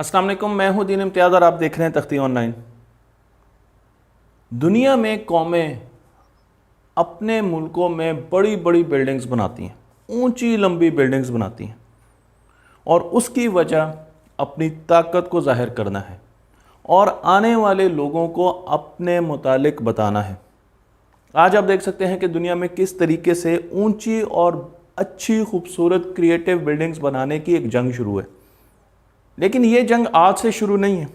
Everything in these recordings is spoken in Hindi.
अस्सलाम वालेकुम, मैं हूं दीन इम्तियाज़ और आप देख रहे हैं तख्ती ऑनलाइन। दुनिया में कौमें अपने मुल्कों में बड़ी बड़ी बिल्डिंग्स बनाती हैं, ऊंची लंबी बिल्डिंग्स बनाती हैं और उसकी वजह अपनी ताकत को ज़ाहिर करना है और आने वाले लोगों को अपने मुतालिक बताना है। आज आप देख सकते हैं कि दुनिया में किस तरीके से ऊंची और अच्छी खूबसूरत क्रिएटिव बिल्डिंग्स बनाने की एक जंग शुरू है। लेकिन ये जंग आज से शुरू नहीं है।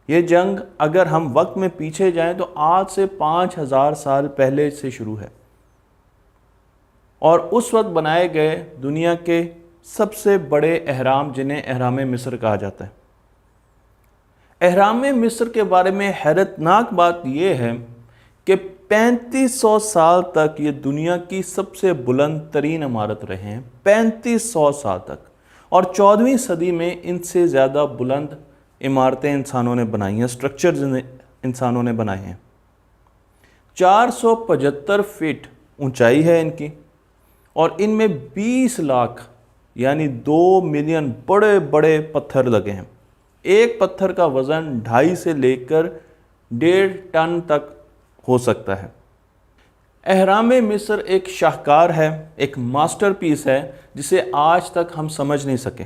ये जंग अगर हम वक्त में पीछे जाएं तो आज से 5000 साल पहले से शुरू है और उस वक्त बनाए गए दुनिया के सबसे बड़े अहराम, जिन्हें अहराम मिस्र कहा जाता है। अहराम मिस्र के बारे में हैरतनाक बात यह है कि 3500 साल तक ये दुनिया की सबसे बुलंद तरीन इमारत रहे हैं, 3500 साल तक। और 14वीं सदी में इनसे ज़्यादा बुलंद इमारतें इंसानों ने बनाई हैं, स्ट्रक्चर्स इंसानों ने बनाए हैं। 475 फीट ऊंचाई है इनकी और इनमें 20 लाख यानी 2 मिलियन बड़े बड़े पत्थर लगे हैं। एक पत्थर का वज़न 2.5 से लेकर 1.5 टन तक हो सकता है। अहराम मिस्र एक शाहकार है, एक मास्टरपीस है जिसे आज तक हम समझ नहीं सके।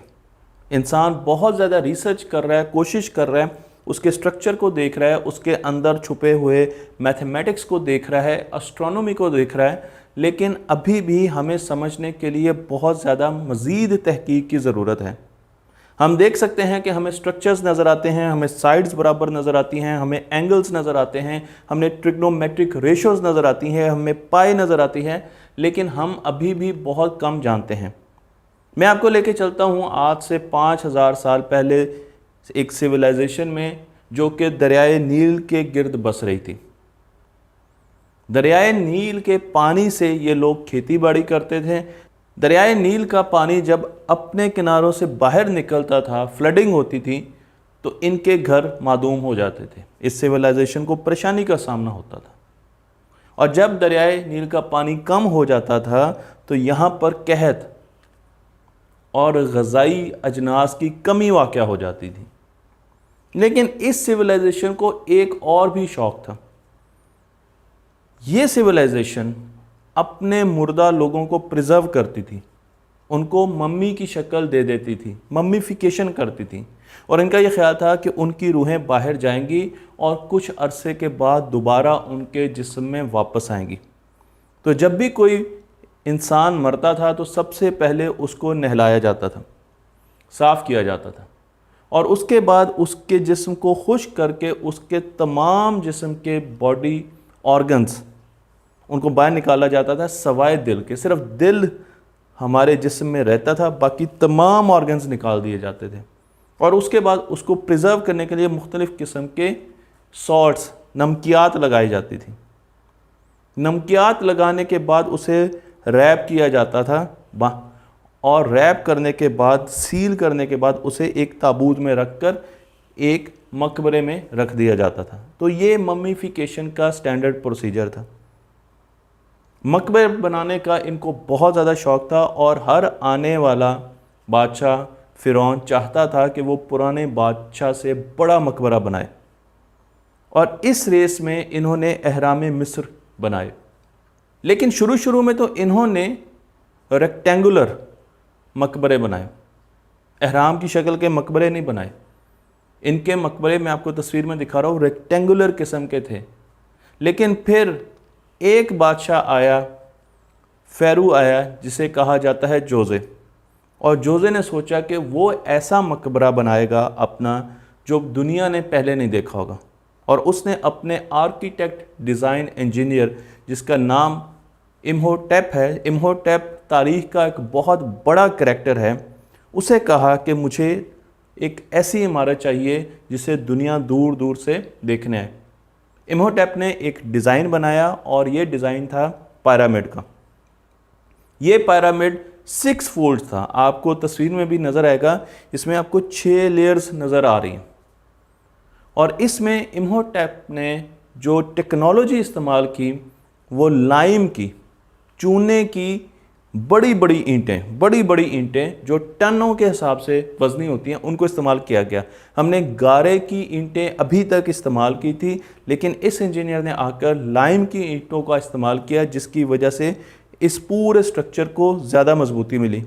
इंसान बहुत ज़्यादा रिसर्च कर रहा है, कोशिश कर रहा है, उसके स्ट्रक्चर को देख रहा है, उसके अंदर छुपे हुए मैथमेटिक्स को देख रहा है, एस्ट्रोनॉमी को देख रहा है, लेकिन अभी भी हमें समझने के लिए बहुत ज़्यादा मज़ीद तहकीक की ज़रूरत है। हम देख सकते हैं कि हमें स्ट्रक्चर्स नज़र आते हैं, हमें साइड्स बराबर नज़र आती हैं, हमें एंगल्स नज़र आते हैं, हमें ट्रिग्नोमेट्रिक रेशोज़ नज़र आती हैं, हमें पाई नज़र आती है, लेकिन हम अभी भी बहुत कम जानते हैं। मैं आपको लेके चलता हूँ आज से 5000 साल पहले एक सिविलाइजेशन में, जो कि दरियाए नील के गिर्द बस रही थी। दरियाए नील के पानी से ये लोग खेती बाड़ी करते थे। दरियाए नील का पानी जब अपने किनारों से बाहर निकलता था, फ्लडिंग होती थी, तो इनके घर मादूम हो जाते थे। इस सिविलाइजेशन को परेशानी का सामना होता था। और जब दरियाए नील का पानी कम हो जाता था तो यहाँ पर कहत और ग़ज़ाई अजनास की कमी वाक़या हो जाती थी। लेकिन इस सिविलाइजेशन को एक और भी शौक़ था। ये सिविलाइजेशन अपने मुर्दा लोगों को प्रिजर्व करती थी, उनको मम्मी की शक्ल दे देती थी, मम्मीफिकेशन करती थी, और इनका यह ख्याल था कि उनकी रूहें बाहर जाएंगी और कुछ अरसे के बाद दोबारा उनके जिस्म में वापस आएंगी। तो जब भी कोई इंसान मरता था तो सबसे पहले उसको नहलाया जाता था, साफ़ किया जाता था, और उसके बाद उसके जिस्म को खुश्क करके उसके तमाम जिस्म के बॉडी ऑर्गन्स उनको बाहर निकाला जाता था, सवाए दिल के। सिर्फ दिल हमारे जिस्म में रहता था, बाकी तमाम ऑर्गन्स निकाल दिए जाते थे। और उसके बाद उसको प्रिजर्व करने के लिए मुख्तलिफ़ किस्म के सॉल्ट्स, नमकियात लगाई जाती थी। नमकियात लगाने के बाद उसे रैप किया जाता था, और रैप करने के बाद, सील करने के बाद उसे एक ताबूत में रखकर एक मकबरे में रख दिया जाता था। तो ये मम्मीफिकेशन का स्टैंडर्ड प्रोसीजर था। मकबरे बनाने का इनको बहुत ज़्यादा शौक़ था और हर आने वाला बादशाह फ़िरौन चाहता था कि वो पुराने बादशाह से बड़ा मकबरा बनाए, और इस रेस में इन्होंने अहराम मिस्र बनाए। लेकिन शुरू में तो इन्होंने रेक्टेंगुलर मकबरे बनाए, अहराम की शक्ल के मकबरे नहीं बनाए। इनके मकबरे मैं आपको तस्वीर में दिखा रहा हूँ, रेक्टेंगुलर किस्म के थे। लेकिन फिर एक बादशाह आया, फ़ेरू आया, जिसे कहा जाता है जोज़े, और जोज़े ने सोचा कि वो ऐसा मकबरा बनाएगा अपना जो दुनिया ने पहले नहीं देखा होगा। और उसने अपने आर्किटेक्ट, डिज़ाइन इंजीनियर, जिसका नाम इम्होटेप है, इम्होटेप तारीख़ का एक बहुत बड़ा करैक्टर है, उसे कहा कि मुझे एक ऐसी इमारत चाहिए जिसे दुनिया दूर दूर से देखने आए। इम्होटेप ने एक डिज़ाइन बनाया और ये डिज़ाइन था पिरामिड का। ये पिरामिड 6 फोल्ड था, आपको तस्वीर में भी नज़र आएगा। इसमें आपको 6 लेयर्स नज़र आ रही हैं। और इसमें इम्होटेप ने जो टेक्नोलॉजी इस्तेमाल की वो लाइम की, चूने की बड़ी बड़ी ईंटें जो टनों के हिसाब से वजनी होती हैं, उनको इस्तेमाल किया गया। हमने गारे की ईंटें अभी तक इस्तेमाल की थी, लेकिन इस इंजीनियर ने आकर लाइम की ईंटों का इस्तेमाल किया, जिसकी वजह से इस पूरे स्ट्रक्चर को ज़्यादा मजबूती मिली।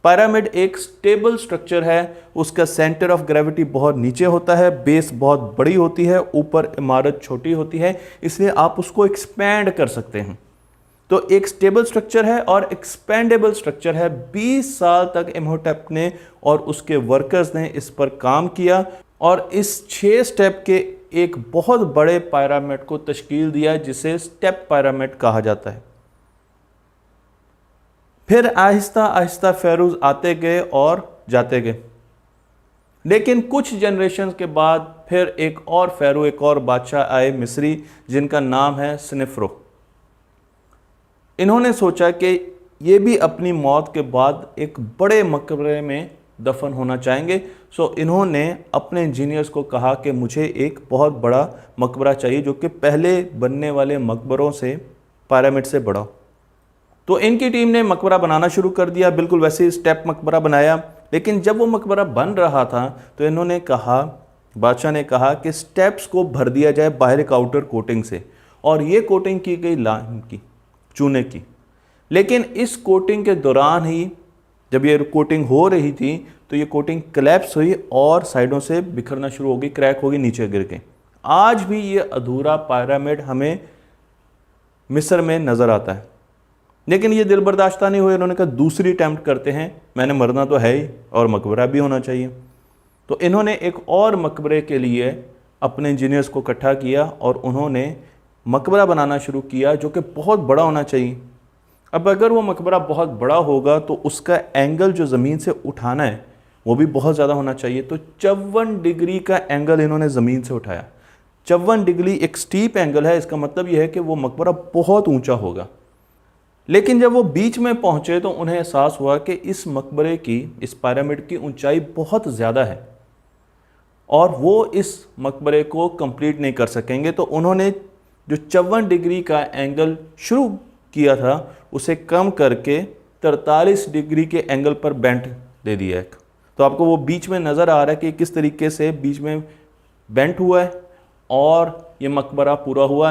पिरामिड एक स्टेबल स्ट्रक्चर है, उसका सेंटर ऑफ ग्रेविटी बहुत नीचे होता है, बेस बहुत बड़ी होती है, ऊपर इमारत छोटी होती है, इसलिए आप उसको एक्सपैंड कर सकते हैं। तो एक स्टेबल स्ट्रक्चर है और एक्सपेंडेबल स्ट्रक्चर है। 20 साल तक इम्होटेप ने और उसके वर्कर्स ने इस पर काम किया और इस 6 स्टेप के एक बहुत बड़े पिरामिड को तश्कील दिया, जिसे स्टेप पिरामिड कहा जाता है। फिर आहिस्ता आहिस्ता फेरोज आते गए और जाते गए, लेकिन कुछ जनरेशन के बाद फिर एक और फेरो, एक और बादशाह आए मिस्री, जिनका नाम है स्नेफ्रो। इन्होंने सोचा कि ये भी अपनी मौत के बाद एक बड़े मकबरे में दफन होना चाहेंगे। सो इन्होंने अपने इंजीनियर्स को कहा कि मुझे एक बहुत बड़ा मकबरा चाहिए जो कि पहले बनने वाले मकबरों से, पिरामिड से बड़ा। तो इनकी टीम ने मकबरा बनाना शुरू कर दिया, बिल्कुल वैसे ही स्टेप मकबरा बनाया। लेकिन जब वो मकबरा बन रहा था तो इन्होंने कहा, बादशाह ने कहा कि स्टेप्स को भर दिया जाए बाहर एक आउटर कोटिंग से, और ये कोटिंग की गई लाइम की, चूने की। लेकिन इस कोटिंग के दौरान ही जब ये कोटिंग हो रही थी तो ये कोटिंग कोलैप्स हुई और साइडों से बिखरना शुरू हो गई, क्रैक हो गई, नीचे गिर गई। आज भी ये अधूरा पिरामिड हमें मिस्र में नज़र आता है। लेकिन ये दिल बर्दाश्ता नहीं हुए, इन्होंने कहा दूसरी अटैम्प्ट करते हैं, मैंने मरना तो है ही और मकबरा भी होना चाहिए। तो इन्होंने एक और मकबरे के लिए अपने इंजीनियर्स को इकट्ठा किया और उन्होंने मकबरा बनाना शुरू किया जो कि बहुत बड़ा होना चाहिए। अब अगर वो मकबरा बहुत बड़ा होगा तो उसका एंगल जो ज़मीन से उठाना है वो भी बहुत ज़्यादा होना चाहिए। तो 54 डिग्री का एंगल इन्होंने ज़मीन से उठाया। 54 डिग्री एक स्टीप एंगल है, इसका मतलब यह है कि वो मकबरा बहुत ऊंचा होगा। लेकिन जब वो बीच में पहुंचे तो उन्हें एहसास हुआ कि इस मकबरे की, इस पिरामिड की ऊंचाई बहुत ज़्यादा है और वो इस मकबरे को कंप्लीट नहीं कर सकेंगे। तो उन्होंने जो 54 डिग्री का एंगल शुरू किया था उसे कम करके 43 डिग्री के एंगल पर बेंट दे दिया है। तो आपको वो बीच में नज़र आ रहा है कि किस तरीके से बीच में बेंट हुआ है और ये मकबरा पूरा हुआ।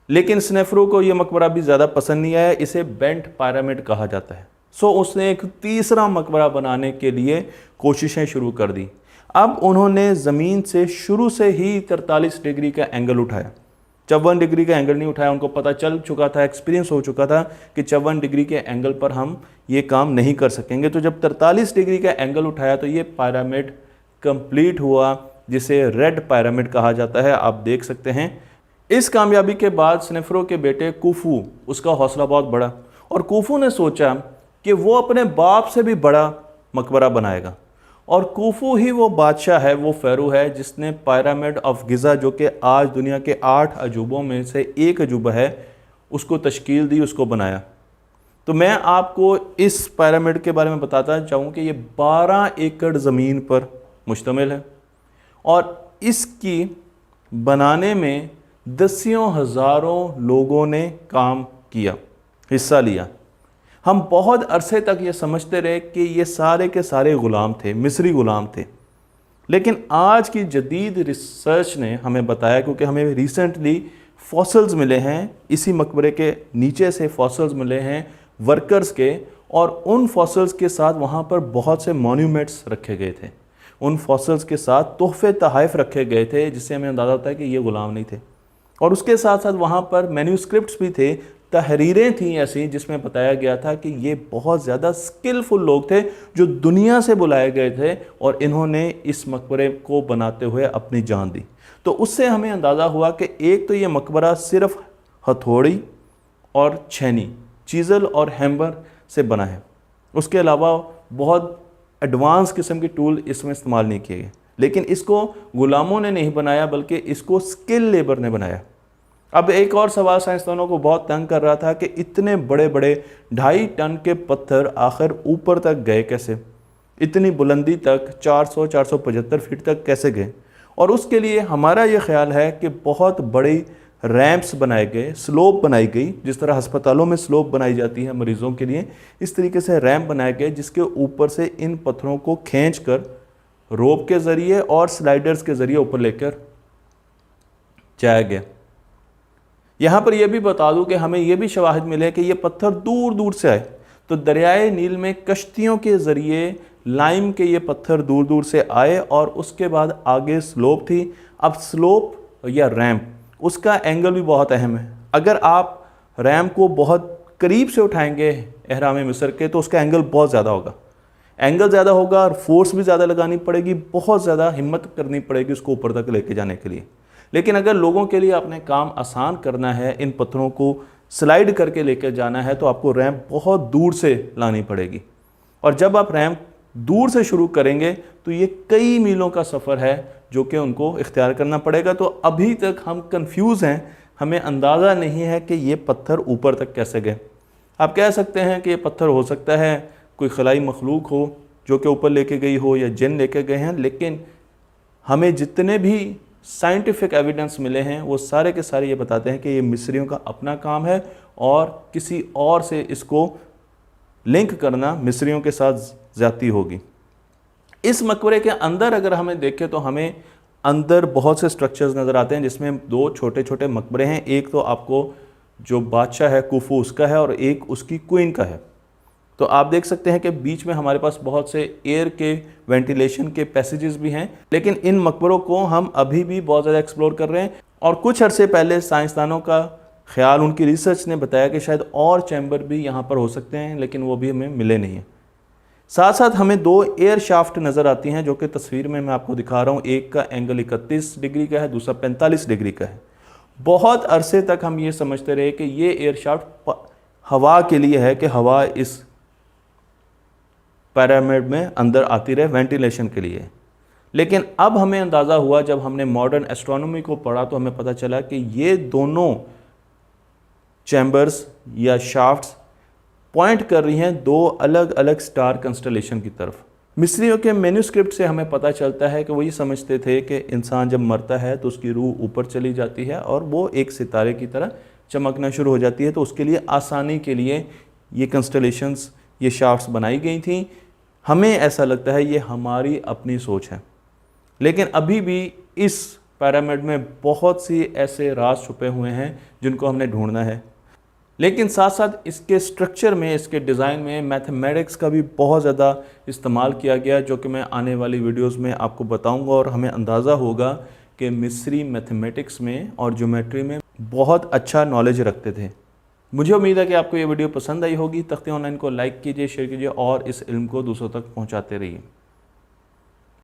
लेकिन स्नेफ्रो को ये मकबरा भी ज़्यादा पसंद नहीं आया, इसे बेंट पिरामिड कहा जाता है। सो उसने एक तीसरा मकबरा बनाने के लिए कोशिशें शुरू कर दी। अब उन्होंने ज़मीन से शुरू से ही 43 डिग्री का एंगल उठाया, 54 डिग्री का एंगल नहीं उठाया। उनको पता चल चुका था, एक्सपीरियंस हो चुका था कि 54 डिग्री के एंगल पर हम ये काम नहीं कर सकेंगे। तो जब 43 डिग्री का एंगल उठाया तो ये पिरामिड कंप्लीट हुआ, जिसे रेड पिरामिड कहा जाता है। आप देख सकते हैं। इस कामयाबी के बाद स्नेफ्रो के बेटे कुफू, उसका हौसला बहुत बढ़ा और कुफू ने सोचा कि वो अपने बाप से भी बड़ा मकबरा बनाएगा। और कुफू ही वो बादशाह है, वो फेरो है जिसने पिरामिड ऑफ गिज़ा, जो कि आज दुनिया के 8 अजूबों में से एक अजूबा है, उसको तश्कील दी, उसको बनाया। तो मैं आपको इस पिरामिड के बारे में बताता चाहूँ कि ये 12 एकड़ ज़मीन पर मुश्तमिल है और इसकी बनाने में दसियों हज़ारों लोगों ने काम किया, हिस्सा लिया। हम बहुत अरसे तक ये समझते रहे कि ये सारे के सारे ग़ुलाम थे, मिस्री ग़ुलाम थे। लेकिन आज की जदीद रिसर्च ने हमें बताया, क्योंकि हमें रिसेंटली फॉसिल्स मिले हैं, इसी मकबरे के नीचे से फॉसिल्स मिले हैं वर्कर्स के, और उन फॉसिल्स के साथ वहाँ पर बहुत से मॉन्यूमेंट्स रखे गए थे। उन फॉसिल्स के साथ तोहफे तहाइफ रखे गए थे, जिससे हमें अंदाज़ा होता है कि ये ग़ुलाम नहीं थे। और उसके साथ साथ वहाँ पर मैन्यूस्क्रिप्ट्स भी थे, तहरीरें थीं ऐसी जिसमें बताया गया था कि ये बहुत ज़्यादा स्किलफुल लोग थे जो दुनिया से बुलाए गए थे और इन्होंने इस मकबरे को बनाते हुए अपनी जान दी। तो उससे हमें अंदाज़ा हुआ कि एक तो ये मकबरा सिर्फ हथौड़ी और छेनी, चीज़ल और हैमर से बना है, उसके अलावा बहुत एडवांस किस्म के टूल इसमें इस्तेमाल नहीं किए गए। लेकिन इसको गुलामों ने नहीं बनाया, बल्कि इसको स्किल लेबर ने बनाया। अब एक और सवाल साइंसदानों को बहुत तंग कर रहा था कि इतने बड़े बड़े 2.5 टन के पत्थर आखिर ऊपर तक गए कैसे, इतनी बुलंदी तक 400-475 फीट तक कैसे गए। और उसके लिए हमारा ये ख्याल है कि बहुत बड़ी रैंप्स बनाए गए, स्लोप बनाई गई, जिस तरह अस्पतालों में स्लोप बनाई जाती है मरीजों के लिए, इस तरीके से रैंप बनाए गए जिसके ऊपर से इन पत्थरों को खींचकर रोप के ज़रिए और स्लाइडर्स के ज़रिए ऊपर लेकर जाया गया। यहाँ पर यह भी बता दूं कि हमें यह भी शवाहिद मिले कि ये पत्थर दूर दूर से आए। तो दरियाए नील में कश्तियों के ज़रिए लाइम के ये पत्थर दूर दूर से आए और उसके बाद आगे स्लोप थी। अब स्लोप या रैंप, उसका एंगल भी बहुत अहम है। अगर आप रैंप को बहुत करीब से उठाएंगे एहराम मिस्र के तो उसका एंगल बहुत ज़्यादा होगा, एंगल ज़्यादा होगा और फोर्स भी ज़्यादा लगानी पड़ेगी, बहुत ज़्यादा हिम्मत करनी पड़ेगी उसको ऊपर तक लेके जाने के लिए। लेकिन अगर लोगों के लिए अपने काम आसान करना है, इन पत्थरों को स्लाइड करके लेकर जाना है, तो आपको रैंप बहुत दूर से लानी पड़ेगी। और जब आप रैंप दूर से शुरू करेंगे तो ये कई मीलों का सफ़र है जो कि उनको इख्तियार करना पड़ेगा। तो अभी तक हम कंफ्यूज हैं, हमें अंदाज़ा नहीं है कि ये पत्थर ऊपर तक कैसे गए। आप कह सकते हैं कि ये पत्थर हो सकता है कोई खलाई मखलूक हो जो कि ऊपर लेके गई हो या जिन लेके गए हैं, लेकिन हमें जितने भी साइंटिफिक एविडेंस मिले हैं वो सारे के सारे ये बताते हैं कि ये मिस्रियों का अपना काम है और किसी और से इसको लिंक करना मिस्रियों के साथ ज़्यादती होगी। इस मकबरे के अंदर अगर हमें देखें तो हमें अंदर बहुत से स्ट्रक्चर्स नज़र आते हैं जिसमें दो छोटे छोटे मकबरे हैं। एक तो आपको जो बादशाह है कुफू उसका है और एक उसकी क्वीन का है। तो आप देख सकते हैं कि बीच में हमारे पास बहुत से एयर के वेंटिलेशन के पैसेजेस भी हैं। लेकिन इन मकबरों को हम अभी भी बहुत ज़्यादा एक्सप्लोर कर रहे हैं और कुछ अरसे पहले साइंसदानों का ख्याल, उनकी रिसर्च ने बताया कि शायद और चैम्बर भी यहाँ पर हो सकते हैं, लेकिन वो भी हमें मिले नहीं हैं। साथ साथ हमें दो एयर शाफ्ट नज़र आती हैं जो कि तस्वीर में मैं आपको दिखा रहा हूँ। एक का एंगल 31 डिग्री का है, दूसरा 45 डिग्री का है। बहुत अरसे तक हम ये समझते रहे कि ये एयर शाफ्ट हवा के लिए है कि हवा इस पिरामिड में अंदर आती रहे, वेंटिलेशन के लिए। लेकिन अब हमें अंदाज़ा हुआ, जब हमने मॉडर्न एस्ट्रोनॉमी को पढ़ा तो हमें पता चला कि ये दोनों चैम्बर्स या शाफ्ट्स पॉइंट कर रही हैं दो अलग अलग स्टार कंस्टलेशन की तरफ। मिस्रियों के मैन्यूस्क्रिप्ट से हमें पता चलता है कि वो ये समझते थे कि इंसान जब मरता है तो उसकी रूह ऊपर चली जाती है और वो एक सितारे की तरह चमकना शुरू हो जाती है। तो उसके लिए आसानी के लिए ये कंस्टलेशंस, ये शाफ्ट्स बनाई गई थी। हमें ऐसा लगता है ये हमारी अपनी सोच है, लेकिन अभी भी इस पिरामिड में बहुत सी ऐसे राज छुपे हुए हैं जिनको हमने ढूंढना है। लेकिन साथ साथ इसके स्ट्रक्चर में, इसके डिज़ाइन में मैथमेटिक्स का भी बहुत ज़्यादा इस्तेमाल किया गया, जो कि मैं आने वाली वीडियोस में आपको बताऊंगा। और हमें अंदाज़ा होगा कि मिस्री मैथमेटिक्स में और ज्योमेट्री में बहुत अच्छा नॉलेज रखते थे। मुझे उम्मीद है कि आपको ये वीडियो पसंद आई होगी। तख्ती ऑनलाइन को लाइक कीजिए, शेयर कीजिए और इस इल्म को दूसरों तक पहुँचाते रहिए।